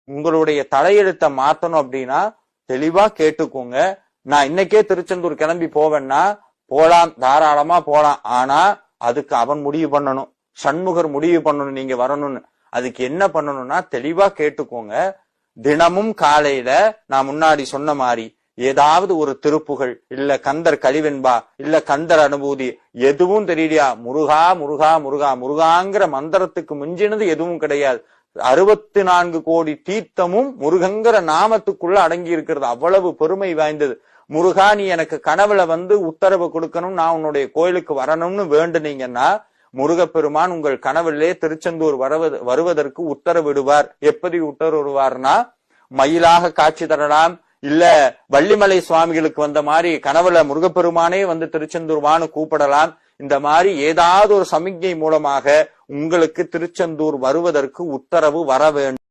உங்களுடைய தலையெழுத்தை மாத்தணும் அப்படின்னா தெளிவா கேட்டுக்கோங்க. நான் இன்னைக்கே திருச்செந்தூர் கிளம்பி போவேன்னா போலாம், தாராளமா போலாம். ஆனா அதுக்கு அவன் முடிவு பண்ணணும், சண்முகர் முடிவு பண்ணணும் நீங்க வரணும்னு. அதுக்கு என்ன பண்ணணும்னா தெளிவா கேட்டுக்கோங்க. தினமும் காலையில நான் முன்னாடி சொன்ன மாதிரி ஏதாவது ஒரு திருப்புகள், இல்ல கந்தர் கலிவெண்பா, இல்ல கந்தர் அனுபூதி, எதுவும் தெரியலையா, முருகா முருகா முருகா முருகாங்கிற மந்திரத்துக்கு மிஞ்சினது எதுவும் கிடையாது. 64 கோடி தீர்த்தமும் முருகங்கிற நாமத்துக்குள்ள அடங்கி இருக்கிறது. அவ்வளவு பெருமை வாய்ந்தது. முருகா நீ எனக்கு கனவுல உத்தரவு கொடுக்கணும், நான் உன்னுடைய கோயிலுக்கு வரணும்னு வேண்டுனீங்கன்னா முருகப்பெருமான் உங்கள் கனவிலே திருச்செந்தூர் வருவதற்கு உத்தரவிடுவார். எப்படி உத்தரவிடுவார்னா, மயிலாக காட்சி தரலாம், இல்ல வள்ளிமலை சுவாமிகளுக்கு வந்த மாதிரி கனவுல முருகப்பெருமானே திருச்செந்தூர் வான்னு கூப்பிடலாம். இந்த மாதிரி ஏதாவது ஒரு சமிக்ஞை மூலமாக உங்களுக்கு திருச்செந்தூர் வருவதற்கு உத்தரவு வர வேண்டும்.